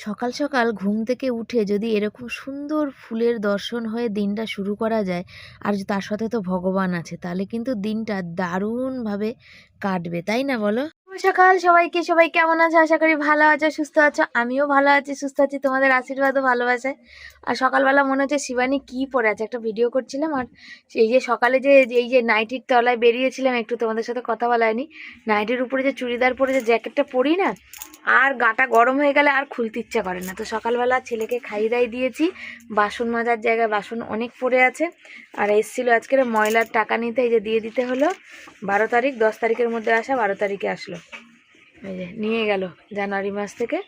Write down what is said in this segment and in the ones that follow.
সকাল সকাল ঘুম থেকে উঠে যদি এরকম সুন্দর ফুলের দর্শন হয়ে দিনটা শুরু করা যায়, আর তার সাথে তো ভগবান আছে, তাহলে কিন্তু দিনটা দারুণভাবে কাটবে, তাই না বলো? শুভ সকাল সবাইকে। সবাই কেমন আছে? আশা করি ভালো আছো, সুস্থ আছো। আমিও ভালো আছি, সুস্থ আছি, তোমাদের আশীর্বাদ ও ভালোবাসায়। আর সকালবেলা মনে হচ্ছে শিবানী কি পরে আছে, একটা ভিডিও করছিলাম আর এই যে সকালে যে এই যে নাইটির তলায় বেরিয়েছিলাম একটু, তোমাদের সাথে কথা বলা হয়নি। নাইটির উপরে যে চুড়িদার পরে যে জ্যাকেটটা পরি না, আর গাটা গরম হয়ে গেলে আর খুলতে ইচ্ছা করে না। তো সকালবেলা ছেলেকে খাইয়ে দাই দিয়েছি, বাসন মাজার জায়গায় বাসন অনেক পড়ে আছে। আর এসেছিলো আজকের ময়লার টাকা নিতে, এই যে দিয়ে দিতে হলো। 12 তারিখ, 10 তারিখের মধ্যে আসা, 12 তারিখে আসলো। এই যে নিয়ে গেল জানুয়ারি মাস থেকে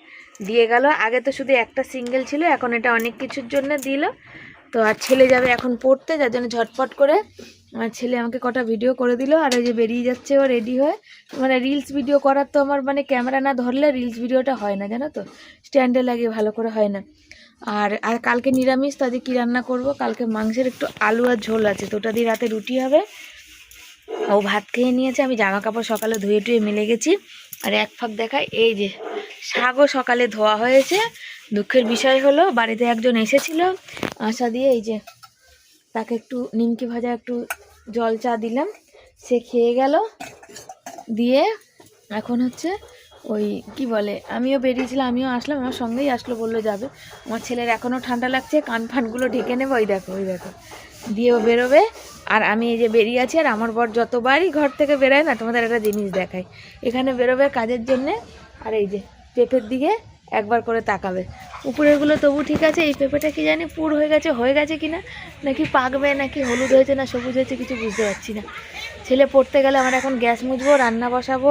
দিয়ে গেল। আগে তো শুধু একটা সিঙ্গেল ছিল, এখন এটা অনেক কিছুর জন্য দিল। তো আর ছেলে যাবে এখন পড়তে, যার জন্য ঝটপট করে আমার ছেলে আমাকে কটা ভিডিও করে দিল। আর ওই যে বেরিয়ে যাচ্ছে ও রেডি হয়ে। মানে রিলস ভিডিও করার তো আমার মানে ক্যামেরা না ধরলে রিলস ভিডিওটা হয় না, জানো তো, স্ট্যান্ডে লাগিয়ে ভালো করে হয় না। আর আর কালকে নিরামিষ, তো আজকে কী রান্না করব? কালকে মাংসের একটু আলু আর ঝোল আছে, তো ওটা দিয়ে রাতে রুটি হবে। ও ভাত খেয়ে নিয়েছে, আমি জামা কাপড় সকালে ধুয়ে টুয়ে মিলে গেছি। আর এক ফাঁক দেখায়, এই যে শাকও সকালে ধোয়া হয়েছে। দুঃখের বিষয় হলো বাড়িতে একজন এসেছিল, আশা দিয়ে এই যে তাকে একটু নিমকি ভাজা একটু জল চা দিলাম, সে খেয়ে গেল। দিয়ে এখন হচ্ছে ওই কি বলে, আমিও বেরিয়েছিলাম, আমিও আসলাম, আমার সঙ্গেই আসলো, বললো যাবে। আমার ছেলের এখনও ঠান্ডা লাগছে, কান ফানগুলো ঢেকে নেবে, ওই দেখো ওই দেখো, দিয়ে ও বেরোবে। আর আমি এই যে বেরিয়ে আছি, আর আমার বর যতবারই ঘর থেকে বেরোয় না, তোমাদের একটা জিনিস দেখাই, এখানে বেরোবে কাজের জন্যে, আর এই যে পেঁপের দিকে একবার করে তাকাবে। উপরেরগুলো তবু ঠিক আছে, এই পেঁপেটা কি জানি পুর হয়ে গেছে কিনা, নাকি পাকবে, নাকি হলুদ হয়েছে না সবুজ হয়েছে, কিছু বুঝতে পারছি না। ছেলে পড়তে গেলে আমার এখন গ্যাস মুছবো, রান্না বসাবো,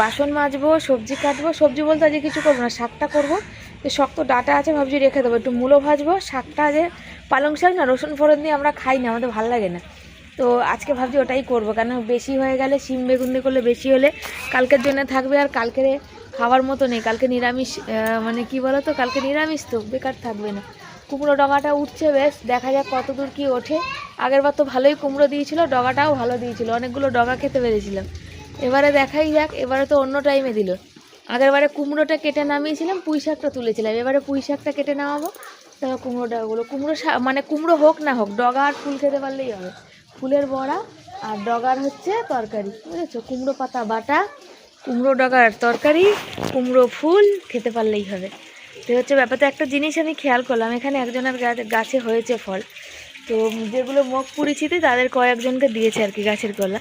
বাসন মাজবো, সবজি কাটবো। সবজি বলতে আজকে কিছু করবো না, শাকটা করবো। যে শক্ত ডাটা আছে ভাবছি রেখে দেবো, একটু মূলো ভাজবো। শাকটা যে পালং শাক না, রসুন ফোড়ন দিয়ে আমরা খাই না, আমাদের ভালো লাগে না। তো আজকে ভাবছি ওটাই করবো, কেন বেশি হয়ে গেলে শিম বেগুন দিয়ে করলে বেশি হলে কালকের জন্য থাকবে, আর কালকে খাওয়ার মতো নেই। কালকে নিরামিষ, মানে কি বলো তো, কালকে নিরামিষ তো বেকার থাকবে না। কুমড়ো ডগাটা উঠছে বেশ, দেখা যাক কত দূর কী ওঠে। আগেরবার তো ভালোই কুমড়ো দিয়েছিল, ডগাটাও ভালো দিয়েছিল, অনেকগুলো ডগা খেতে পেরেছিলাম। এবারে দেখাই যাক, এবারে তো অন্য টাইমে দিল। আগেরবারে কুমড়োটা কেটে নামিয়েছিলাম, পুঁই শাকটা তুলেছিলাম, এবারে পুঁই শাকটা কেটে নামাবো, তারপর কুমড়ো ডগাগুলো, মানে কুমড়ো হোক না হোক, ডগা আর ফুল খেতে পারলেই হবে। ফুলের বড়া আর ডগার হচ্ছে তরকারি, বুঝেছো? কুমড়ো পাতা বাটা, কুমড়ো ডগার তরকারি, কুমড়ো ফুল খেতে পারলেই হবে। তো হচ্ছে ব্যাপারটা। একটা জিনিস আমি খেয়াল করলাম, এখানে একজনের গাছে হয়েছে ফল, তো যেগুলো মুখ পুড়িয়েছিতে তাদের কয়েকজনকে দিয়েছে আর কি গাছের কলা।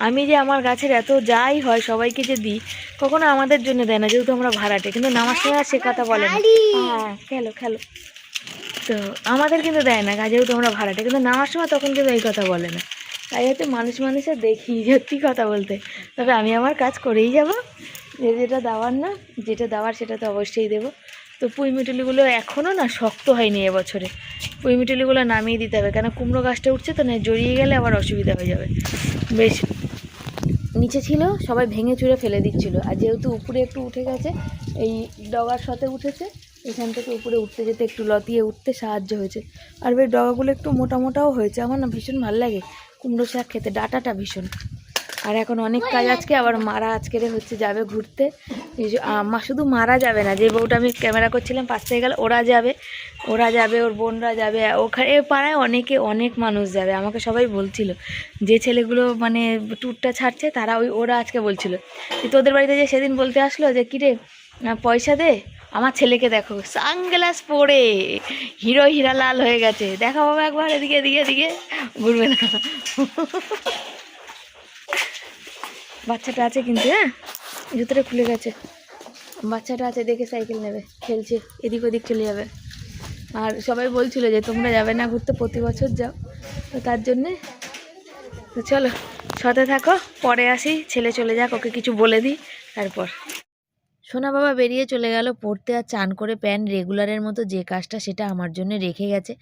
আমি যে আমার গাছের এত যাই হয় সবাইকে যে দিই, কখনো আমাদের জন্য দেয় না, যেহেতু আমরা ভাড়াটে। কিন্তু নামার সময় সে কথা বলে না, হ্যাঁ খেলো খেলো, তো আমাদের কিন্তু দেয় না, যেহেতু আমরা ভাড়াটে। কিন্তু নামার সময় তখন কিন্তু এই কথা বলে না। তাই হচ্ছে মানুষের দেখি সত্যি কথা বলতে। তবে আমি আমার কাজ করেই যাব, যেটা দেওয়ার না, যেটা দেওয়ার সেটা তো অবশ্যই দেবো। তো পুঁই মিটুলিগুলো এখনও না শক্ত হয়নি এবছরে, পুঁই মিটুলিগুলো নামিয়ে দিতে হবে, কেন কুমড়ো গাছটা উঠছে তো, না জড়িয়ে গেলে আবার অসুবিধা হয়ে যাবে। বেশ নিচে ছিল, সবাই ভেঙে চুরে ফেলে দিচ্ছিলো, আর যেহেতু উপরে একটু উঠে গেছে, এই ডগার সাথে উঠেছে, এখান থেকে উপরে উঠতে যেতে একটু লতিয়ে উঠতে সাহায্য হয়েছে। আর বেশ ডগাগুলো একটু মোটা মোটাও হয়েছে, আমার না ভীষণ ভালো লাগে কুমড়ো শাক খেতে, ডাটাটা ভীষণ। আর এখন অনেক কাজ আজকে, আবার মারা আজকে হচ্ছে যাবে ঘুরতে। মা শুধু মারা যাবে না, যে বউটা আমি ক্যামেরা করছিলাম পাশ থেকে গেল, ওরা যাবে, ওর বোনরা যাবে, ওখানে পাড়ায় অনেক মানুষ যাবে। আমাকে সবাই বলছিল, যে ছেলেগুলো মানে ট্যুরটা ছাড়ছে তারা, ওরা আজকে বলছিল যে তোদের বাড়িতে যে সেদিন বলতে আসলো যে কিরে পয়সা দে, আমার ছেলেকে দেখো সানগ্লাস পরে হীরা লাল হয়ে গেছে, দেখা বাবা একবার, এদিকে এদিকে এদিকে ঘুরবে না। বাচ্চাটা আছে কিন্তু, হ্যাঁ জুতোটা খুলে গেছে, বাচ্চাটা আছে দেখে সাইকেল নেবে, খেলছে, এদিক ওদিক চলে যাবে। আর সবাই বলছিল যে তোমরা যাবে না ঘুরতে, প্রতি বছর যাও, তো তার জন্যে। তো চলো সাথে থাকো, পরে আসি, ছেলে চলে যাক, ওকে কিছু বলে দিই তারপর। সোনা বাবা বেরিয়ে চলে গেল পড়তে, আর চান করে প্যান্ট রেগুলারের মতো যে কাজটা সেটা আমার জন্য রেখে গেছে।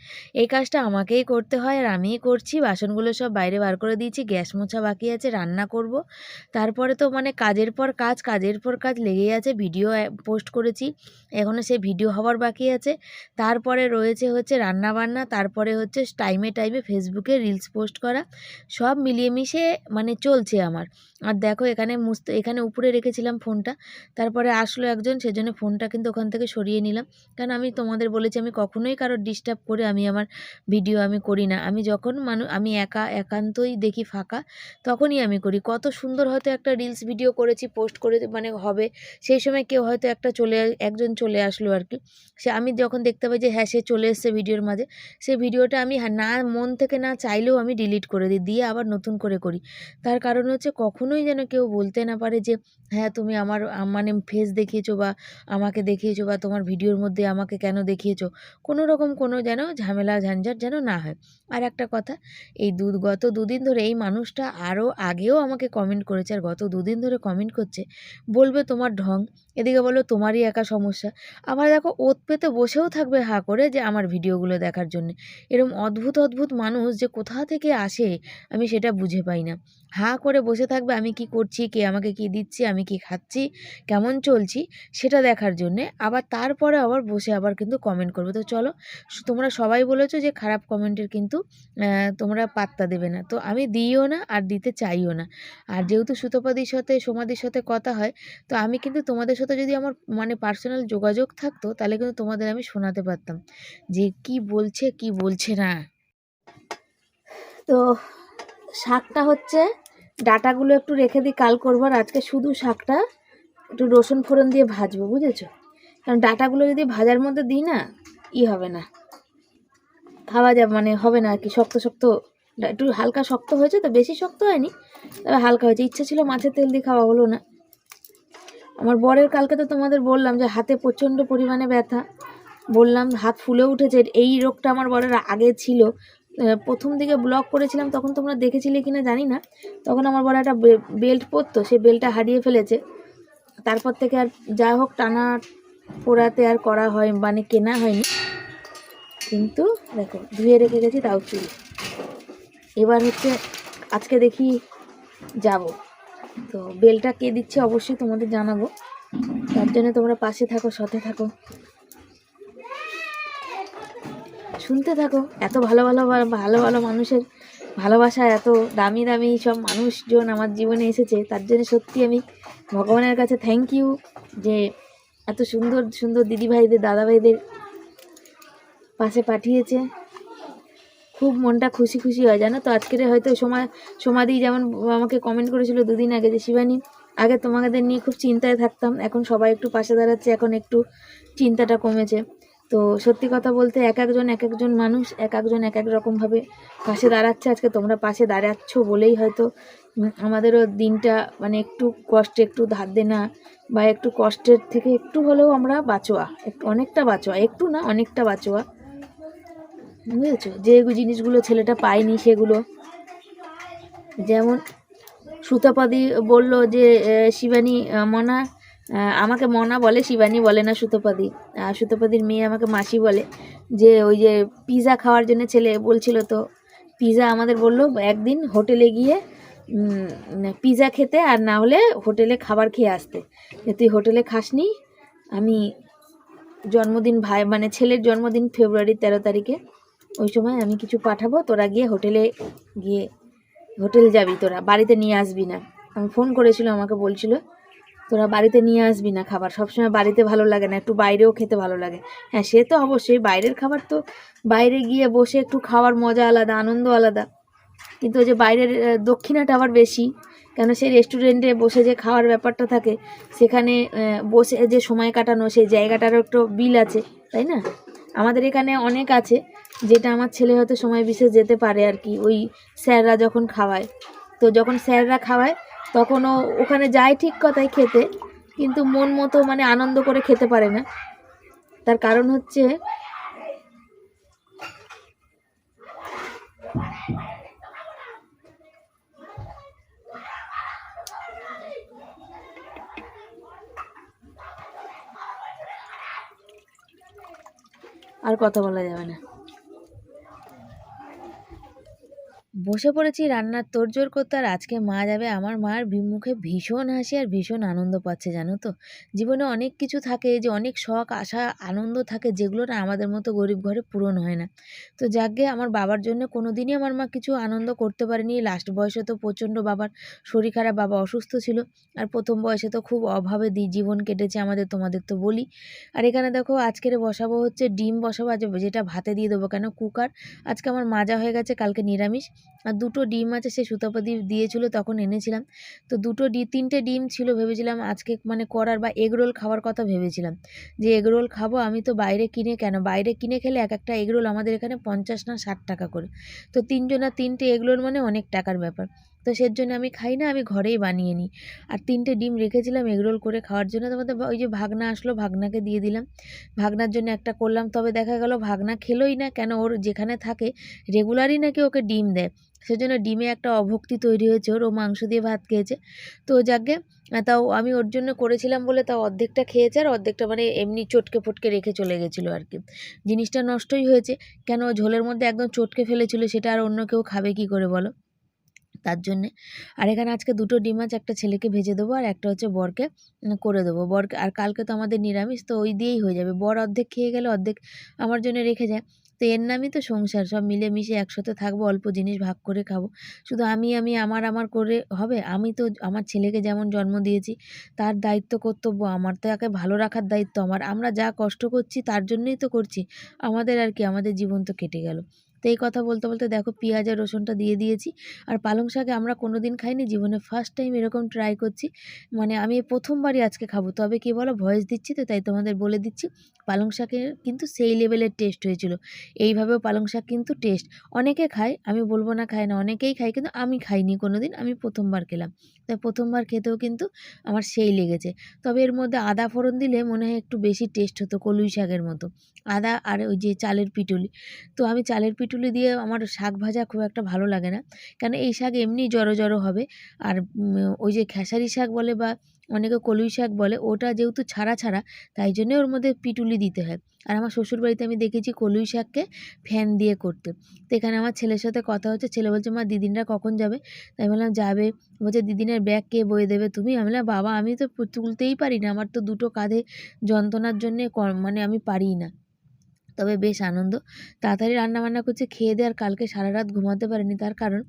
এই কাজটা আমাকেই করতে হয়, আর আমিই করছি। বাসনগুলো সব বাইরে বার করে দিয়েছি, গ্যাস মোছা বাকি আছে, রান্না করব। তারপরে তো মানে কাজের পর কাজ লেগেই আছে। ভিডিও পোস্ট করেছি, এখনও সে ভিডিও হওয়ার বাকি আছে। তারপরে রয়েছে হচ্ছে রান্না বান্না, তারপরে হচ্ছে টাইমে ফেসবুকে রিলস পোস্ট করা, সব মিলিয়ে মিশে মানে চলছে আমার। আর দেখো এখানে উপরে রেখেছিলাম ফোনটা, তারপরে আসলো একজন, সেজন্য ফোনটা কিন্তু ওখান থেকে সরিয়ে নিলাম। কারণ আমি তোমাদের বলেছি আমি কখনোই কারোর ডিস্টার্ব করে আমি আমার ভিডিও আমি করি না। আমি যখন আমি একান্তই দেখি ফাঁকা, তখনই আমি করি। কত সুন্দর হয়তো একটা রিলস ভিডিও করেছি, পোস্ট করে মানে হবে, সেই সময় কেউ হয়তো একজন চলে আসলো আর কি। আমি যখন দেখতে পাই যে হ্যাঁ সে চলে এসেছে ভিডিওর মাঝে, সেই ভিডিওটা আমি না মন থেকে না চাইলেও আমি ডিলিট করে দিই, দিয়ে আবার নতুন করে করি। তার কারণ হচ্ছে কখনোই যেন কেউ বলতে না পারে যে হ্যাঁ তুমি আমার মানে ফেস দেখিয়েছো বা আমাকে দেখিয়েছো বা তোমার ভিডিওর মধ্যে আমাকে কেন দেখিয়েছো, কোনো রকম কোনো যেন ঝামেলা ঝঞ্ঝাট যেন না হয়। আর একটা কথা, এই গত দুদিন ধরে এই মানুষটা আরও আগেও আমাকে কমেন্ট করেছে, আর গত দুদিন ধরে কমেন্ট করছে, বলবে তোমার ঢং, এদিকে বলো তোমারই একা সমস্যা, আবার দেখো ওত পেতে বসেও থাকবে হাঁ করে যে আমার ভিডিওগুলো দেখার জন্যে। এরকম অদ্ভুত অদ্ভুত মানুষ যে কোথা থেকে আসে আমি সেটা বুঝে পাই না। হাঁ করে বসে থাকবে আমি কি করছি, কে আমাকে কি দিচ্ছে, আমি কি খাচ্ছি, কেমন চলছি সেটা দেখার জন্যে, আবার তারপরে আবার বসে আবার কিন্তু কমেন্ট করবে। তো চলো, তোমরা সবাই বলেছো যে খারাপ কমেন্টের কিন্তু তোমরা পাত্তা দেবে না, তো আমি দিইও না আর দিতে চাইও না। আর যেহেতু সুতপাদির সাথে সোমাদির সাথে কথা হয়, তো আমি কিন্তু তোমাদের সাথে যদি আমার মানে পার্সোনাল যোগাযোগ থাকতো তাহলে কিন্তু তোমাদের আমি শোনাতে পারতাম যে কি বলছে কি বলছে না। তো শাকটা হচ্ছে, ডাটাগুলো একটু রেখে দিই কাল করবো, আর আজকে শুধু শাকটা একটু রসুন ফোড়ন দিয়ে ভাজবো, বুঝেছো? কারণ ডাটাগুলো যদি ভাজার মধ্যে দিই না, হবে না, খাওয়া যাবে মানে হবে না আর কি, শক্ত শক্ত, একটু হালকা শক্ত হয়েছে, তো বেশি শক্ত হয়নি, তবে হালকা হয়েছে। ইচ্ছা ছিল মাছের তেল দিয়ে খাওয়া, হলো না। আমার বরের কালকে তো তোমাদের বললাম যে হাতে প্রচণ্ড পরিমাণে ব্যথা, বললাম হাত ফুলে উঠেছে, এই রোগটা আমার বরের আগে ছিল। প্রথম দিকে ব্লগ করেছিলাম তখন তোমরা দেখেছিলে কিনা জানি না, তখন আমার বড় একটা বেল্ট পরতো, সে বেল্টটা হারিয়ে ফেলেছে। তারপর থেকে আর যা হোক টানা পোড়াতে আর করা হয় মানে কেনা হয়নি, কিন্তু দেখো ধুয়ে রেখে গেছি তাও চুল। এবার হচ্ছে আজকে দেখি যাব, তো বেলটা কে দিচ্ছে অবশ্যই তোমাদের জানাবো, তার জন্য তোমরা পাশে থাকো, সাথে থাকো, শুনতে থাকো। এত ভালো ভালো ভালো ভালো মানুষের ভালোবাসা, এত দামি দামি সব মানুষজন আমার জীবনে এসেছে, তার জন্য সত্যি আমি ভগবানের কাছে থ্যাংক ইউ যে এত সুন্দর সুন্দর দিদিভাইদের দাদাভাইদের পাশে পাঠিয়েছে। খুব মনটা খুশি খুশি হয় জানো তো। আজকের হয়তো সমাধি যেমন আমাকে কমেন্ট করেছিল দুদিন আগে যে শিবানী, আগে তোমাদের নিয়ে খুব চিন্তায় থাকতাম, এখন সবাই একটু পাশে দাঁড়াচ্ছে, এখন একটু চিন্তাটা কমেছে। তো সত্যি কথা বলতে এক একজন মানুষ এক এক রকমভাবে পাশে দাঁড়াচ্ছে। আজকে তোমরা পাশে দাঁড়াচ্ছ বলেই হয়তো আমাদেরও দিনটা মানে একটু কষ্টে, একটু ধার দেনা বা একটু কষ্টের থেকে একটু হলেও আমরা বাঁচোয়া, অনেকটা বাঁচোয়া, একটু না অনেকটা বাঁচোয়া, বুঝেছো? যে জিনিসগুলো ছেলেটা পায়নি সেগুলো, যেমন সুতপাদি বলল যে শিবানী মনা, আমাকে মনা বলে, শিবানী বলে না সুতপাদি, সুতপাদির মেয়ে আমাকে মাসি বলে, যে ওই যে পিৎজা খাওয়ার জন্য ছেলে বলছিল, তো পিৎজা আমাদের বললো একদিন হোটেলে গিয়ে পিৎজা খেতে, আর না হলে হোটেলে খাবার খেয়ে আসতে, যে তুই হোটেলে খাসনি, আমি জন্মদিন মানে ছেলের জন্মদিন ফেব্রুয়ারি 13 তারিখে, ওই সময় আমি কিছু পাঠাবো, তোরা গিয়ে হোটেল যাবি, তোরা বাড়িতে নিয়ে আসবি না। আমি ফোন করেছিল, আমাকে বলছিল তোরা বাড়িতে নিয়ে আসবি না খাবার, সবসময় বাড়িতে ভালো লাগে না, একটু বাইরেও খেতে ভালো লাগে। হ্যাঁ সে তো অবশ্যই, বাইরের খাবার তো বাইরে গিয়ে বসে একটু খাওয়ার মজা আলাদা, আনন্দ আলাদা, কিন্তু ওই যে বাইরের দক্ষিণাটা আবার বেশি, কেন সেই রেস্টুরেন্টে বসে যে খাওয়ার ব্যাপারটা থাকে, সেখানে বসে যে সময় কাটানো, সেই জায়গাটারও একটু বিল আছে, তাই না? আমাদের এখানে অনেক আছে, যেটা আমার ছেলে হয়তো সময় বিশেষ যেতে পারে আর কি, ওই স্যাররা যখন খাওয়ায়, তো যখন স্যাররা খাওয়ায় তখনও ওখানে যায় ঠিক কথাই খেতে, কিন্তু মন মতো মানে আনন্দ করে খেতে পারে না। তার কারণ হচ্ছে আর কথা বলা যাবে না, বসে পড়েছি রান্নার তোড়জোড় করতে। আর আজকে মা যাবে। আমার মার মুখে ভীষণ হাসি আর ভীষণ আনন্দ পাচ্ছে, জানো তো। জীবনে অনেক কিছু থাকে, যে অনেক শখ, আশা, আনন্দ থাকে, যেগুলো না আমাদের মতো গরিব ঘরে পূরণ হয় না। তো যাকগে, আমার বাবার জন্য কোনোদিনই আমার মা কিছু আনন্দ করতে পারেনি। লাস্ট বয়সে তো প্রচণ্ড বাবার শরীর খারাপ, বাবা অসুস্থ ছিল। আর প্রথম বয়সে তো খুব অভাবে জীবন কেটেছে আমাদের, তোমাদের তো বলি। আর এখানে দেখো আজকের বসাবো হচ্ছে ডিম বসাবো, আজ যেটা ভাতে দিয়ে দেবো, কেন কুকার আজকে আমার মাজা হয়ে গেছে, কালকে নিরামিষ। আর 2টো ডিম আছে, সে সুতাপাদি দিয়েছিল তখন এনেছিলাম। তো 3টে ডিম ছিল, ভেবেছিলাম আজকে মানে করার বা এগরোল খাওয়ার কথা ভেবেছিলাম, যে এগরোল খাবো। আমি তো বাইরে কিনে খেলে এক একটা এগরোল আমাদের এখানে 50 না 60 টাকা করে। তো 3টে এগরোল মানে অনেক টাকার ব্যাপার। তো সের জন্য আমি খাই না, আমি ঘরেই বানিয়ে নিই। আর 3টে ডিম রেখেছিলাম এগরোল করে খাওয়ার জন্য। তোমাদের ওই যে ভাগনা আসলো, ভাগনাকে দিয়ে দিলাম। ভাগনার জন্য একটা করলাম, তবে দেখা গেল ভাগনা খেলোই না, কেন ওর যেখানে থাকে রেগুলারই নাকি ওকে ডিম দেয়। সেজন্য ডিমে একটা অভক্তি তৈরি হয়েছে ওর, ও মাংস দিয়ে ভাত খেয়েছে। তো যাকগে, তাও আমি ওর জন্য করেছিলাম বলে তাও অর্ধেকটা খেয়েছে, আর অর্ধেকটা মানে এমনি চটকে ফটকে রেখে চলে গেছিলো আর কি। জিনিসটা নষ্টই হয়েছে, কেন ও ঝোলের মধ্যে একদম চটকে ফেলেছিল, সেটা আর অন্য কেউ খাবে কি করে বলো, তার জন্যে। আর এখানে আজকে 2টো ডিম আছে, একটা ছেলেকে ভেজে দেবো আর একটা হচ্ছে বরকে করে দেবো। বরকে, আর কালকে তো আমাদের নিরামিষ, তো ওই দিয়েই হয়ে যাবে। বর অর্ধেক খেয়ে গেলে অর্ধেক আমার জন্য রেখে যায়। তো এর নামই তো সংসার, সব মিলেমিশে একসাথে থাকবো, অল্প জিনিস ভাগ করে খাবো। শুধু আমার করে হবে? আমি তো আমার ছেলেকে যেমন জন্ম দিয়েছি, তার দায়িত্ব কর্তব্য আমার, তো একে ভালো রাখার দায়িত্ব আমার। আমরা যা কষ্ট করছি তার জন্যই তো করছি, আমাদের আর কি, আমাদের জীবন তো কেটে গেল। তো এই কথা বলতে বলতে দেখো পেঁয়াজ আর রসুনটা দিয়ে দিয়েছি। আর পালং শাক আমরা কোনো দিন খাইনি, জীবনে ফার্স্ট টাইম এরকম ট্রাই করছি। মানে আমি প্রথমবারই আজকে খাবো। তবে কী বলো, ভয়েস দিচ্ছি তো তাই তোমাদের বলে দিচ্ছি, পালং শাকের কিন্তু সেই লেভেলের টেস্ট হয়েছিল। এইভাবেও পালং শাক কিন্তু টেস্ট, অনেকে খায়, আমি বলবো না খায় না, অনেকেই খায়, কিন্তু আমি খাইনি কোনো দিন, আমি প্রথমবার খেলাম। তাই প্রথমবার খেতেও কিন্তু আমার সেই লেগেছে। তবে এর মধ্যে আদা ফোড়ন দিলে মনে হয় একটু বেশি টেস্ট হতো, কলুই শাকের মতো। আদা আর ওই যে চালের পিটুলি, তো আমি চালের পিটুলি দিয়ে আমার শাক ভাজা খুব একটা ভালো লাগে না, কেন এই শাক এমনি জড়ো জড়ো হবে। আর ওই যে খেসারি শাক বলে বা অনেকে কলুই শাক বলে, ওটা যেহেতু ছাড়া ছাড়া, তাই জন্যে ওর মধ্যে পিটুলি দিতে হয়। আর আমার শ্বশুরবাড়িতে আমি দেখেছি কলুই শাককে ফ্যান দিয়ে করতে। তো এখানে আমার ছেলের সাথে কথা হচ্ছে, ছেলে বলছে মা দিদিনরা কখন যাবে? তাই বললাম যাবে। বলছে দিদিনের ব্যাগ কে বয়ে দেবে তুমি? আমি বললাম বাবা আমি তো তুলতেই পারি না, আমার তো 2টো কাঁধে যন্ত্রণার জন্যে মানে আমি পারিই না। তবে বেশ আনন্দ। তাড়াতাড়ি রান্নাবান্না করছি, খেয়ে দেয়ে। আর কালকে সারা রাত ঘুমাতে পারিনি, তার কারণ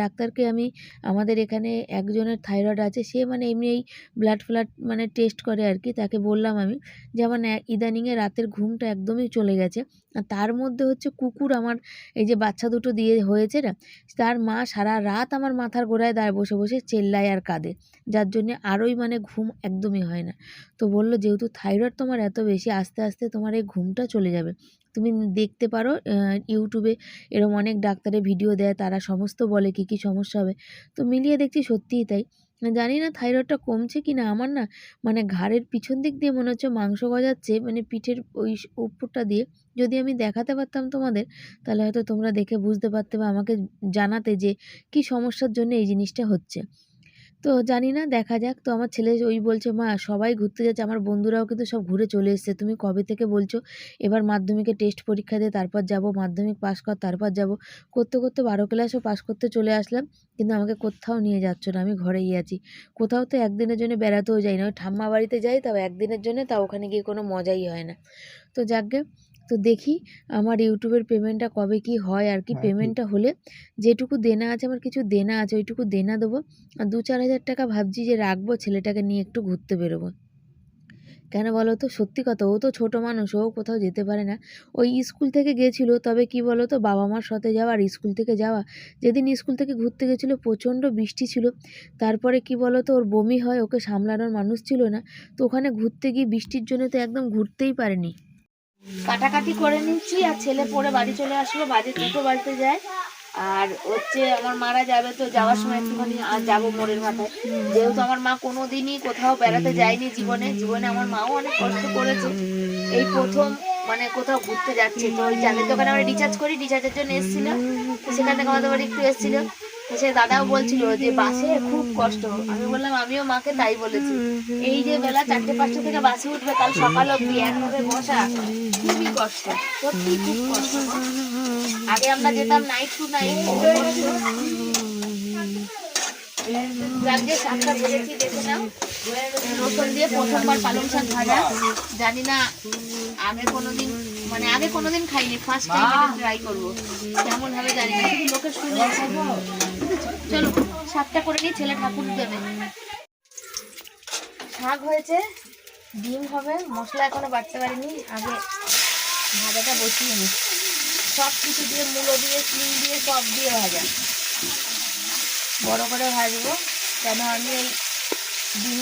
ডাক্তারকে আমি, আমাদের এখানে একজনের থাইরয়েড আছে, সে মানে এমনি এই ব্লাড ফ্লাড মানে টেস্ট করে আর কি। তাকে বললাম আমি যে আমার ইদানিংয়ে রাতের ঘুমটা একদমই চলে গেছে। আর তার মধ্যে হচ্ছে কুকুর, আমার এই যে বাচ্চা 2টো দিয়ে হয়েছে না, তার মা সারা রাত আমার মাথার গোড়ায় দাঁড়িয়ে বসে বসে চেল্লায় আর কাঁদে, যার জন্যে আরোই মানে ঘুম একদমই হয় না। তো বললো যেহেতু থাইরয়েড তোমার এত বেশি, আস্তে আস্তে তোমার এই ঘুমটা চলে যাবে। তুমি দেখতে পারো ইউটিউবে এরকম অনেক ডাক্তারের ভিডিও দেয়, তারা সমস্ত বলে কী কী সমস্যা হবে। তো মিলিয়ে দেখছি সত্যিই তাই। জানি না থাইরয়েডটা কমছে কি না, আমার না মানে ঘাড়ের পিছন দিক দিয়ে মনে হচ্ছে মাংস গজাচ্ছে, মানে পিঠের ওই উপরটা দিয়ে। যদি আমি দেখাতে পারতাম তোমাদের, তাহলে হয়তো তোমরা দেখে বুঝতে পারতে বা আমাকে জানাতে যে কী সমস্যার জন্য এই জিনিসটা হচ্ছে। তো জানি না, দেখা যাক। তো আমার ছেলে ওই বলছে মা সবাই ঘুরতে যাচ্ছে, আমার বন্ধুরাও কিন্তু সব ঘুরে চলে এসেছে, তুমি কবে থেকে বলছো এবার মাধ্যমিকে টেস্ট পরীক্ষা দিয়ে তারপর যাব, মাধ্যমিক পাস কর তারপর যাব। করতে করতে 12 ক্লাসও পাস করতে চলে আসলাম, কিন্তু আমাকে কোথাও নিয়ে যাচ্ছ না, আমি ঘরেই আছি। কোথাও তো একদিনের জন্য বেড়াতেও যাই না, ওই ঠাম্মা বাড়িতে যাই, তাও একদিনের জন্য, তাও ওখানে গিয়ে কোনো মজাই হয় না। তো যাকগে, তো দেখি আমার ইউটিউবের পেমেন্টটা কবে কি হয় আর কি। পেমেন্টটা হলে যেটুকু দেনা আছে, আমার কিছু দেনা আছে, ওইটুকু দেনা দেবো। আর 2-4 হাজার টাকা ভাবছি যে রাখবো, ছেলেটাকে নিয়ে একটু ঘুরতে বেরোবো। কেন বলো তো, সত্যি কথা, ও তো ছোটো মানুষ, ও কোথাও যেতে পারে না। ওই স্কুল থেকে গেছিলো, তবে কি বলো তো, বাবা মার সাথে যাওয়া আর স্কুল থেকে যাওয়া। যেদিন স্কুল থেকে ঘুরতে গেছিলো প্রচণ্ড বৃষ্টি ছিল, তারপরে কি বলো তো ওর বমি হয়, ওকে সামলানোর মানুষ ছিল না। তো ওখানে ঘুরতে গিয়ে বৃষ্টির জন্য তো একদম ঘুরতেই পারেনি। কাটাকাটি করে নিচ্ছি, আর ছেলে পড়ে বাড়ি চলে আসলো, বাজে 2টো বাজতে যায়। আর হচ্ছে আমার মারা যাবে, তো যাওয়ার সময় একটুখানি আর যাবো মোড়ের মাথায়, যেহেতু আমার মা কোনোদিনই কোথাও বেড়াতে যায়নি জীবনে। আমার মাও অনেক কষ্ট করেছে, এই প্রথম মানে কোথাও ঘুরতে যাচ্ছে। তো ওই চালের দোকানে আমরা রিচার্জ করি, রিচার্জের জন্য এসেছিল, তো সেখান থেকে আমাদের বাড়ি একটু এসেছিল। সে দাদাও বলছিল যে বাসে খুব কষ্ট। আমি বললাম আমিও মাকে তাই বলেছি, এই যে বেলা 4টে-5টা থেকে বাসে উঠবে, কাল সকাল অব্দি একভাবে বসা খুবই কষ্ট, সত্যি খুব কষ্ট। আগে আমরা যেতাম নাইট টু নাইট। যে শাকটা ভেজেছি দেখে নাও, রসুন দিয়ে প্রথমবার পালং শাক ভাজা। জানি না আগে কোনোদিন খাইনি, ফার্স্ট টাইম ট্রাই করবো, কেমন হবে জানি না, শুধু লোকের শুনে। চলো শাকটা করে নিই, ছেলে ঠাকুর দেবে। শাক হয়েছে, ডিম হবে, মশলা এখনো বাটতে পারিনি, আগে ভাজাটা বসিয়ে নিই। সব কিছু দিয়ে, মূলো দিয়ে, সিম দিয়ে, সব দিয়ে ভাজা বড় করে ভাজবো। কেন আমি এই ডিম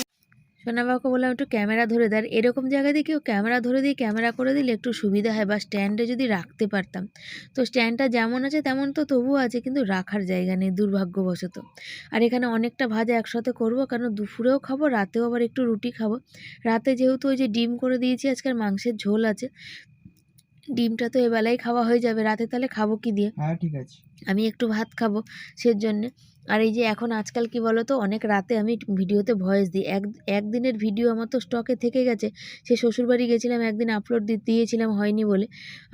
সোনাবাবুকে বললাম একটু ক্যামেরা ধরে দেয়, এরকম জায়গায় দিয়ে কেউ ক্যামেরা ধরে দিয়ে ক্যামেরা করে দিলে একটু সুবিধা হয়, বা স্ট্যান্ডে যদি রাখতে পারতাম। তো স্ট্যান্ডটা যেমন আছে তেমন তো তবুও আছে, কিন্তু রাখার জায়গা নেই দুর্ভাগ্যবশত। আর এখানে অনেকটা ভাজা একসাথে করবো, কারণ দুপুরেও খাবো, রাতেও আবার একটু রুটি খাবো। রাতে যেহেতু ওই যে ডিম করে দিয়েছি, আজকের মাংসের ঝোল আছে, ডিমটা তো এবেলাই খাওয়া হয়ে যাবে, রাতে তাহলে খাবো কি দিয়ে? হ্যাঁ ঠিক আছে, আমি একটু ভাত খাবো সেজন্যে। আর এই যে এখন আজকাল কি বলো তো, অনেক রাতে আমি ভিডিওতে ভয়েস দিই, একদিনের ভিডিও আমার তো স্টকে থেকে গেছে। সে শ্বশুরবাড়ি গেছিলাম, একদিন আপলোড দিয়েছিলাম, হয়নি বলে।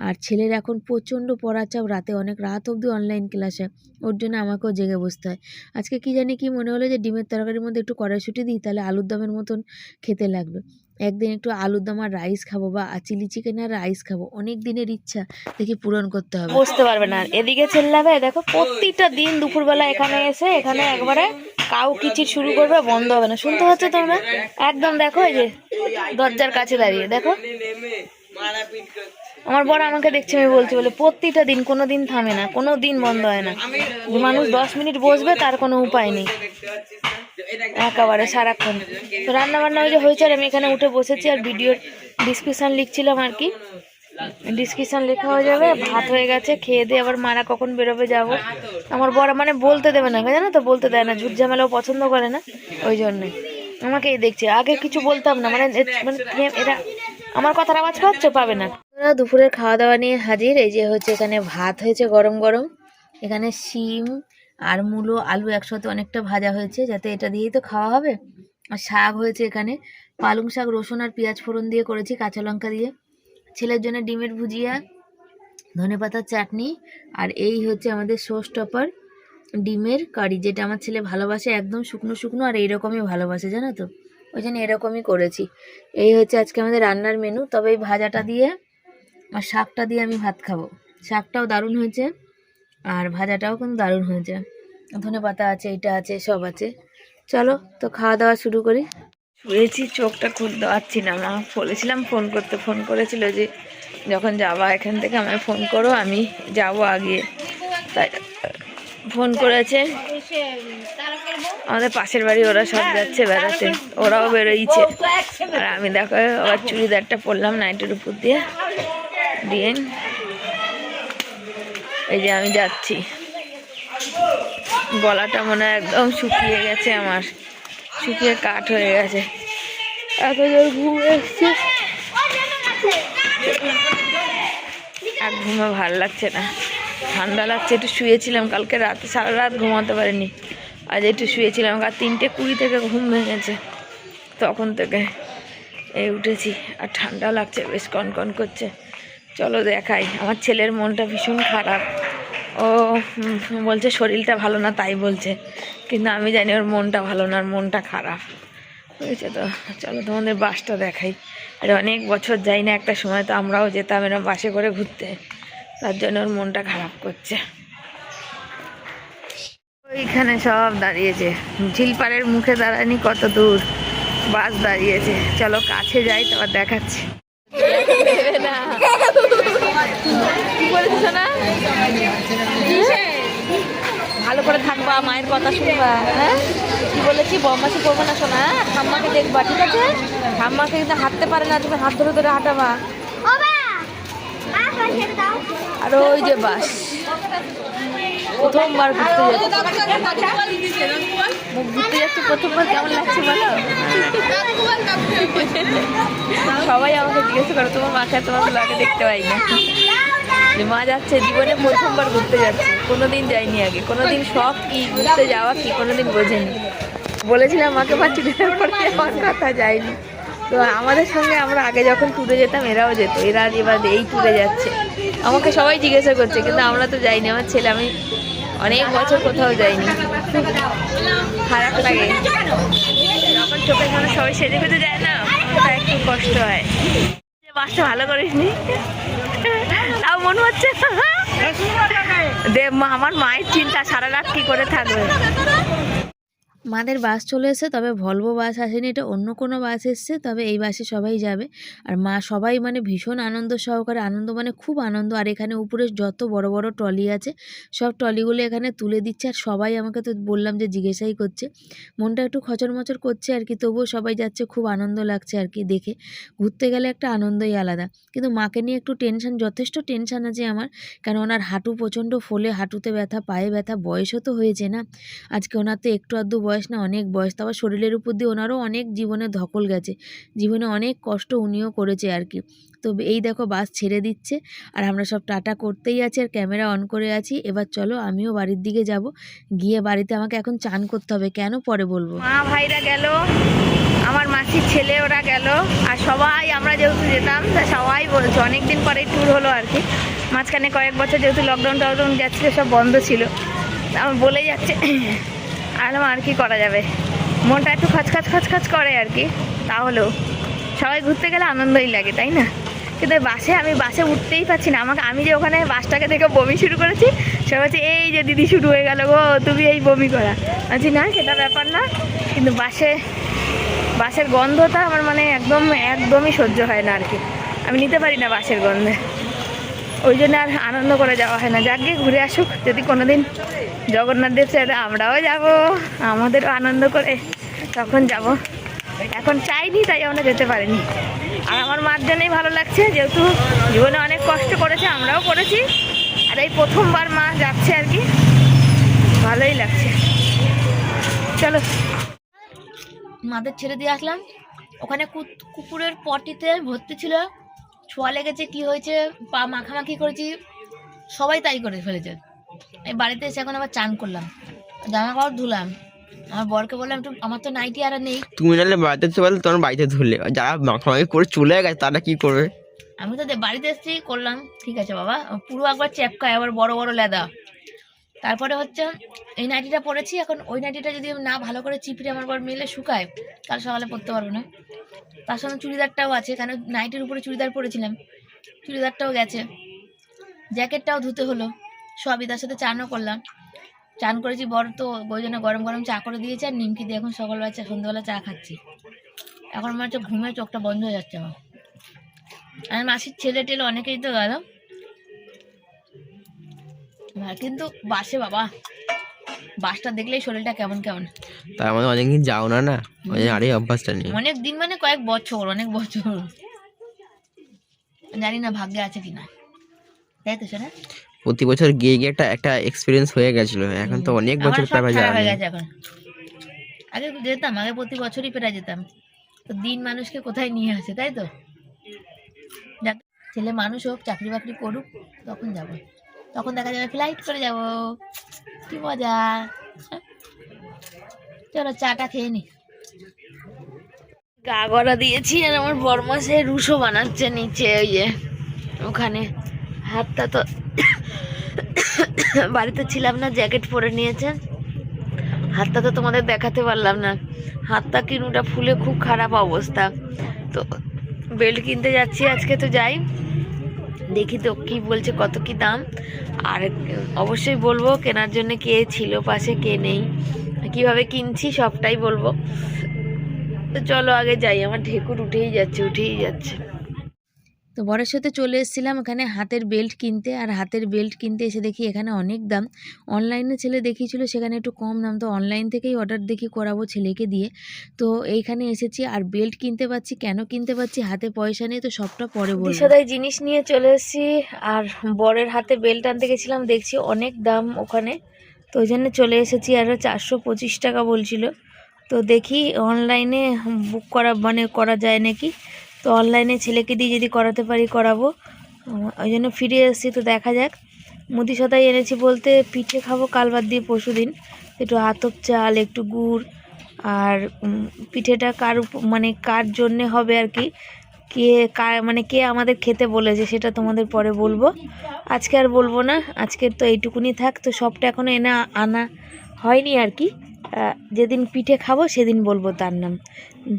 আর ছেলের এখন প্রচণ্ড পড়ার চাপ, রাতে অনেক রাত অবধি অনলাইন ক্লাসে, ওর জন্য আমাকেও জেগে বসতে হয়। আজকে কি জানি কি মনে হলো যে ডিমের তরকারির মধ্যে একটু কড়াইশুঁটি দিই, তাহলে আলুর দমের মতন খেতে লাগবে। একদিন একটু আলুর দম আর রাইস খাবো, বা চিলি চিকেন আর রাইস খাবো, অনেক দিনের ইচ্ছা, দেখি পূরণ করতে হবে। বুঝতে পারবে না, এদিকে চেল্লাবে, দেখো প্রতিটা দিন দুপুরবেলা এখানে এসে এখানে একবারে কাউ কিচির শুরু করবে, বন্ধ হবে না, শুনতে হচ্ছে তোমরা একদম। দেখো এই যে দরজার কাছে দাঁড়িয়ে দেখো, আমার বড় আমাকে দেখছে, আমি বলছি বলে প্রতিটা দিন, কোনো দিন থামে না, কোনো দিন বন্ধ হয় না। যে মানুষ 10 মিনিট বসবে তার কোনো উপায় নেই, একেবারে সারাক্ষণ। তো রান্না বান্না ওই যে হয়েছে, আর আমি এখানে উঠে বসেছি আর ভিডিওর ডিসক্রিপশান লিখছিলাম আর কি, ডিসক্রিপশান লেখা হয়ে যাবে। ভাত হয়ে গেছে, খেয়ে দিয়ে আবার মারা কখন বেরোবে যাবো। আমার বড় মানে বলতে দেবে না, জানো তো, বলতে দেয় না, ঝুট ঝামেলাও পছন্দ করে না, ওই জন্যে আমাকে এই দেখছে। আগে কিছু বলতাম না, মানে এরা আমার কথার আওয়াজ পাচ্ছ, পাবে না। দুপুরের খাওয়া দাওয়া নিয়ে হাজির। এই যে হচ্ছে এখানে ভাত হয়েছে গরম গরম, এখানে শিম আর মূলো আলু একসাথে অনেকটা ভাজা হয়েছে, যাতে এটা দিয়েই তো খাওয়া হবে। আর শাক হয়েছে এখানে, পালং শাক রসুন আর পেঁয়াজ ফোড়ন দিয়ে করেছি, কাঁচা লঙ্কা দিয়ে। ছেলের জন্য ডিমের ভুজিয়া, ধনেপাতার চাটনি, আর এই হচ্ছে আমাদের শো স্টপার ডিমের কারি, যেটা আমার ছেলে ভালোবাসে, একদম শুকনো শুকনো, আর এইরকমই ভালোবাসে, জানো তো, ওই জন্য এরকমই করেছি। এই হচ্ছে আজকে আমাদের রান্নার মেনু। তবে এই ভাজাটা দিয়ে আর শাকটা দিয়ে আমি ভাত খাবো। শাকটাও দারুণ হয়েছে, আর ভাজাটাও কিন্তু দারুণ হয়েছে, ধনেপাতা আছে, এটা আছে, সব আছে। চলো তো খাওয়া দাওয়া শুরু করি। শুয়েছি, চোখটা খুলতে পারছি না, মা বলেছিলাম ফোন করতে, ফোন করেছিল যে যখন যাবা এখান থেকে আমায় ফোন করো, আমি যাবো আগে, তাই ফোন করেছে। আমাদের পাশের বাড়ি ওরা সব যাচ্ছে বেড়াতে, ওরাও বেরোইছে, আর আমি দেখো আবার চুড়িদারটা পরলাম নাইটের উপর দিয়ে, এই যে আমি যাচ্ছি। গলাটা মনে হয় একদম শুকিয়ে গেছে আমার, শুকিয়ে কাঠ হয়ে গেছে, এত জোর ঘুম এসছে, আর ঘুমে ভালো লাগছে না, ঠান্ডা লাগছে। একটু শুয়েছিলাম কালকে রাতে, সারা রাত ঘুমাতে পারিনি, আজ একটু শুয়েছিলাম, আর 3:20 থেকে ঘুম ভেঙেছে, তখন থেকে এই উঠেছি, আর ঠান্ডা লাগছে, বেশ কনকন করছে। চলো দেখাই, আমার ছেলের মনটা ভীষণ খারাপ, ও বলছে শরীরটা ভালো না তাই বলছে, কিন্তু আমি জানি ওর মনটা ভালো না, ওর মনটা খারাপ, বুঝেছো তো। চলো তোমাদের বাসটা দেখাই, আর অনেক বছর যাই না, একটা সময় তো আমরাও যেতাম এরকম বাসে করে ঘুরতে, তার জন্য ওর মনটা খারাপ করছে। ওইখানে সব দাঁড়িয়েছে, ঝিলপাড়ের মুখে দাঁড়ায়নি, কত দূর বাস দাঁড়িয়েছে। চলো কাছে যাই, তারপর দেখাচ্ছি। কি বলেছিস না, ভালো করে থাকবা, মায়ের কথা শুনবা, হ্যাঁ কি বলেছি, বদমাশি করবো না শোনা, ঠাম্মাকে দেখবা, ঠিক আছে, ঠাম্মাকে কিন্তু হাঁটতে পারে না, তুমি হাত ধরে ধরে হাঁটাবা। আর ওই যে বাস, প্রথমবার ঘুরতে যাচ্ছি, মুখ ঘুরতে যাচ্ছি প্রথমবার, কেমন লাগছে বলো? সবাই আমাকে জিজ্ঞেস করো তোমার মাকে, তোমাকে লাগে দেখতে পাই না। যে মা যাচ্ছে, জীবনে প্রথমবার ঘুরতে যাচ্ছে, কোনোদিন যায়নি আগে, কোনোদিন শখ কি ঘুরতে যাওয়া কি কোনোদিন বোঝেনি। বলেছিলাম মাকে, মা চুড়িদার পরে যাওয়ার কথা, যায়নি। তো আমাদের সঙ্গে আমরা আগে যখন ট্যুরে যেতাম এরাও যেত, এরা এবার এই ট্যুরে যাচ্ছে। আমাকে সবাই জিজ্ঞাসা করছে, কিন্তু আমরা তো যাইনি। আমার ছেলে, আমি অনেক বছর কোথাও যাইনি, খারাপ লাগে যখন চোখের সামনে সবাই সেজে গুজে যায় না, ওটা একটু কষ্ট হয়। বাসটা ভালো করিসনি, তাও মনে হচ্ছে আমার মায়ের চিন্তা সারা রাত কি করে থাকবে। মাদের বাস চলে এসেছে, তবে ভলভো বাস আসেনি, এটা অন্য কোনো বাস এসছে, তবে এই বাসে সবাই যাবে। আর মা সবাই মানে ভীষণ আনন্দ সহকারে, আনন্দ মানে খুব আনন্দ। আর এখানে উপরে যত বড় বড় ট্রলি আছে সব ট্রলিগুলো এখানে তুলে দিচ্ছে। আর সবাই আমাকে তো বললাম যে জিজ্ঞাসাই করছে, মনটা একটু খচরমচর করছে আর কি, তবুও সবাই যাচ্ছে, খুব আনন্দ লাগছে আর কি দেখে। ঘুরতে গেলে একটা আনন্দই আলাদা। কিন্তু মাকে নিয়ে একটু টেনশন, যথেষ্ট টেনশন আছে আমার, কারণ ওনার হাঁটু প্রচণ্ড ফোলে, হাঁটুতে ব্যথা, পায়ে ব্যথা, বয়সও তো হয়েছে না। আজকে ওনার তো একটু আধটু বয়স না, অনেক বয়স। তারপর শরীরের উপর দিয়ে ওনারও অনেক জীবনে ধকল গেছে, জীবনে অনেক কষ্ট উনিও করেছে আর কি। তো এই দেখো বাস ছেড়ে দিচ্ছে, আর আমরা সব টাটা করতেই আছি আর ক্যামেরা অন করে আছি। এবার চলো আমিও বাড়ির দিকে যাব, গিয়ে বাড়িতে আমাকে এখন চান করতে হবে, কেন পরে বলবো। মা ভাইরা গেল, আমার মাসির ছেলে ওরা গেল, আর সবাই আমরা যেহেতু যেতাম তা সবাই বলছে, অনেকদিন পরে ট্যুর হলো আর কি। মাঝখানে কয়েক বছর যেহেতু লকডাউন টকডাউন যাচ্ছিল, সব বন্ধ ছিল, আমার বলেই যাচ্ছে। আর কি করা যাবে, মনটা একটু খচখচ করে আর কি। তাহলেও সবাই ঘুরতে গেলে আনন্দই লাগে, তাই না? কিন্তু আমি বাসে উঠতেই পারছি না। আমি যে ওখানে বাসটাকে দেখে বমি শুরু করেছি, সবাই বলছে এই যে দিদি শুরু হয়ে গেল গো, তুমি এই বমি করা। বলছি না, সেটা ব্যাপার না, কিন্তু বাসের গন্ধটা আমার মানে একদমই সহ্য হয় না আর কি, আমি নিতে পারি না বাসের গন্ধে। ওই জন্য আর আনন্দ করে যাওয়া হয় না। যাক গিয়ে ঘুরে আসুক, যদি কোনোদিন জগন্নাথ দেব চাইলে আমরাও যাব, আমাদেরও আনন্দ করে তখন যাব। এখন চাইনি তাই আমরা যেতে পারিনি। আর আমার মার জন্যই ভালো লাগছে, যেহেতু জীবনে অনেক কষ্ট করেছে, আমরাও করেছি, আর এই প্রথমবার মা যাচ্ছে আর কি, ভালোই লাগছে। চলো, মাদের ছেড়ে দিয়ে আসলাম, ওখানে কুকুরের পটিতে ভর্তি ছিল, ছোঁয়া লেগেছে, কি হয়েছে, পা মাখামাখি করেছি, সবাই তাই করে ফেলেছে। এই বাড়িতে এসে এখন আবার চান করলাম, জামা কাপড় ধুলাম, আমার বরকে বললাম একটু, আমার তো নাইটি আর নেই। তুমি নাহলে বাড়িতে পারলে তোমার বাড়িতে ধুলে, যারা মাখামাখি করে চলে গেছে তারা কি করবে? আমি তো বাড়িতে এসেছি করলাম, ঠিক আছে বাবা, পুরো একবার চ্যাপকায়, আবার বড় বড় লেদা। তারপরে হচ্ছে এই নাইটিটা পরেছি, এখন ওই নাইটিটা যদি না ভালো করে চিপড়ে আমার বর মিলে শুকায়, কাল সকালে পরতে পারবো না। তার সঙ্গে চুড়িদারটাও আছে, কারণ নাইটির উপরে চুড়িদার পরেছিলাম, চুড়িদারটাও গেছে, জ্যাকেটটাও ধুতে হলো, সবই। তার সাথে চানও করলাম, চান করেছি, বর তো ওই জন্য গরম গরম চা করে দিয়েছে, আর নিমকি দিয়ে এখন সকালবেলা সন্ধ্যাবেলা চা খাচ্ছি। এখন আমার হচ্ছে ঘুমের চোখটা বন্ধ হয়ে যাচ্ছে আমার। আর মাসির ছেলে টেলে অনেকেই তো গেল, কিন্তু বাসে বাবা, বাসটা দেখলেই শরীরটা কেমন কেমন। তার মানে অনেকদিন যাও না, না আরে অভ্যাসটা নেই। অনেক দিন মানে কয়েক বছর, অনেক বছর, জানি না ভাগ্যে আছে কিনা, তাই তো শোনা। প্রতি বছর গিয়ে গিয়ে একটা এক্সপিরিয়েন্স হয়ে গেছিল, এখন তো অনেক বছর প্রায় যাওয়া হয়ে গেছে। এখন আগে যেতাম, আগে প্রতি বছরই প্রায় যেতাম, তো দিন মানুষকে কোথায় নিয়ে আসে, তাই তো। ছেলে মানুষ হোক, চাকরি বাকরি করুক, তখন যাব, তখন দেখা যাবে ফ্লাইট করে যাব, কি মজা। চলো চাটা খেয়ে নি। গা গড়া দিয়েছি, আর আমার বরমাসে রুশো বানাচ্ছে নিচে, ওই যে ওখানে। হাতটা তো বাড়িতে ছিলাম না, জ্যাকেট পরে নিয়েছে, হাতটা তো তোমাদের দেখাতে পারলাম না, হাতটা কিনুটা ফুলে খুব খারাপ অবস্থা। তো বেল্ট কিনতে যাচ্ছি আজকে, তো যাই দেখি তো কি বলছে, কত কি দাম, আর অবশ্যই বলবো কেনার জন্য কে ছিল পাশে, কে নেই, কিভাবে কিনছি সবটাই বলবো। তো চলো আগে যাই, আমার ঢেকুর উঠেই যাচ্ছে। তো বরের সাথে চলে এসেছিলাম এখানে হাতের বেল্ট কিনতে, আর হাতের বেল্ট কিনতে এসে দেখি এখানে অনেক দাম। অনলাইনে ছেলে দেখিয়েছিল, সেখানে একটু কম দাম, তো অনলাইন থেকেই অর্ডার দেখি করাবো ছেলেকে দিয়ে। তো এইখানে এসেছি, আর বেল্ট কিনতে পারছি, কেন কিনতে পারছি, হাতে পয়সা নেই, তো সবটা পরে বলবো। সদাই জিনিস নিয়ে চলে এসেছি, আর বরের হাতে বেল্ট আনতে গেছিলাম, দেখছি অনেক দাম ওখানে, তো ওই জন্য চলে এসেছি। আর 425 টাকা বলছিল, তো দেখি অনলাইনে বুক করা যায় নাকি। তো অনলাইনে ছেলেকে দিয়ে যদি করাতে পারি করাবো, ওই জন্য ফিরে এসেছি। তো দেখা যাক, মুদি সদাই এনেছি বলতে পিঠে খাবো কাল বাদ দিয়ে পরশু দিন, একটু আতপ চাল, একটু গুড়। আর পিঠেটা মানে কার জন্যে হবে আর কি, কে আমাদের খেতে বলেছে সেটা তোমাদের পরে বলবো, আজকে আর বলবো না। আজকে তো এইটুকুনি থাক। তো সবটা এখনও আনা হয়নি আর কি। যেদিন পিঠে খাবো সেদিন বলবো তার নাম,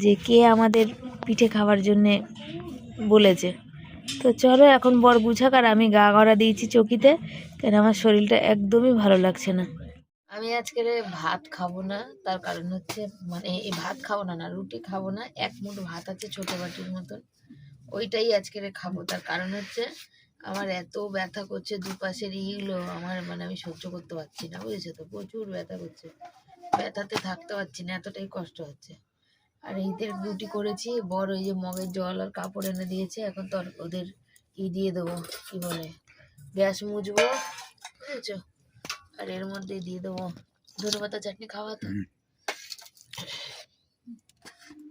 যে কে আমাদের পিঠে খাওয়ার জন্যে বলেছে। তো চলো এখন বর গুছাক, আর আমি গা গড়া দিয়েছি চকিতে, কেন আমার শরীরটা একদমই ভালো লাগছে না। আমি আজকে ভাত খাবো না, তার কারণ হচ্ছে মানে এই ভাত খাবো না, রুটি খাবো না, এক মুঠ ভাত আছে ছোট বাটির মতন, ওইটাই আজকে খাবো। তার কারণ হচ্ছে আমার এত ব্যথা করছে দুপাশের ইগুলো, আমার মানে আমি সহ্য করতে পারছি না, বুঝেছো তো, প্রচুর ব্যথা করছে, ব্যথাতে থাকতে পারছি না, এতটাই কষ্ট হচ্ছে। আর ঈদের রুটি করেছি, বড় ওই যে মগের জল আর কাপড় এনে দিয়েছে, এখন তো ওদের দিয়ে দেবো, কি বলে, গ্যাস মুছবো, বুঝেছো, আর এর মধ্যে দিয়ে দেবো ধনেপাতা চাটনি খাওয়া। তো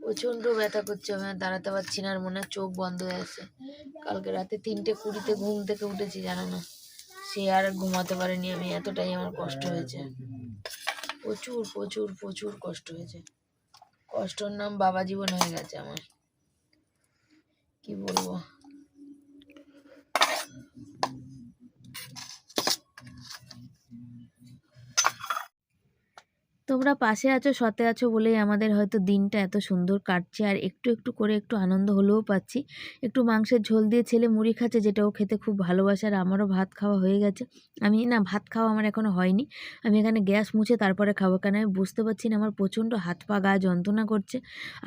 প্রচন্ড ব্যথা করছে, আমি আর দাঁড়াতে পারছি না, আর মনে হয় চোখ বন্ধ হয়ে আছে। কালকে রাতে 3:20 ঘুম থেকে উঠেছি, জানো না, সে আর ঘুমাতে পারিনি আমি, এতটাই আমার কষ্ট হয়েছে, প্রচুর প্রচুর প্রচুর কষ্ট হয়েছে। কষ্টর নাম বাবা জীবন হয়ে গেছে আমার, কি বলবো। তোমরা পাশে আছো, সাথে আছো বলেই আমাদের হয়তো দিনটা এত সুন্দর কাটছে, আর একটু একটু করে একটু আনন্দ হলেও পাচ্ছি। একটু মাংসের ঝোল দিয়ে ছেলে মুড়ি খাচ্ছে, যেটাও খেতে খুব ভালোবাসে, আর আমারও ভাত খাওয়া হয়ে গেছে। আমি না, ভাত খাওয়া আমার এখনও হয়নি, আমি এখানে গ্যাস মুছে তারপরে খাবো, কেন আমি বুঝতে পারছি না, আমার প্রচণ্ড হাত পা গা যন্ত্রণা করছে।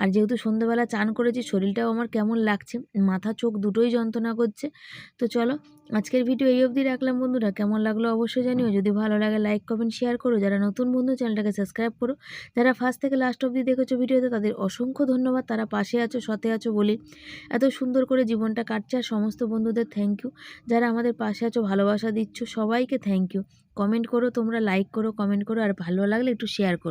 আর যেহেতু সন্ধ্যাবেলা চান করেছি, শরীরটাও আমার কেমন লাগছে, মাথা চোখ দুটোই যন্ত্রণা করছে। তো চলো, আজকের ভিডিও এই অবধি রাখলাম বন্ধুরা, কেমন লাগলো অবশ্যই জানিও, যদি ভালো লাগে লাইক কমেন্ট শেয়ার করো, যারা নতুন বন্ধু চ্যানেলটাকে সাবস্ক্রাইব করো, যারা ফার্স্ট থেকে লাস্ট অবধি দেখেছো ভিডিওতে তাদের অসংখ্য ধন্যবাদ, তারা পাশে আছো সাথে আছো বলে এত সুন্দর করে জীবনটা কাটছে। আর সমস্ত বন্ধুদের থ্যাংক ইউ, যারা আমাদের পাশে আছো, ভালোবাসা দিচ্ছ, সবাইকে থ্যাংক ইউ। কমেন্ট করো তোমরা, লাইক করো, কমেন্ট করো, আর ভালো লাগলে একটু শেয়ার করো।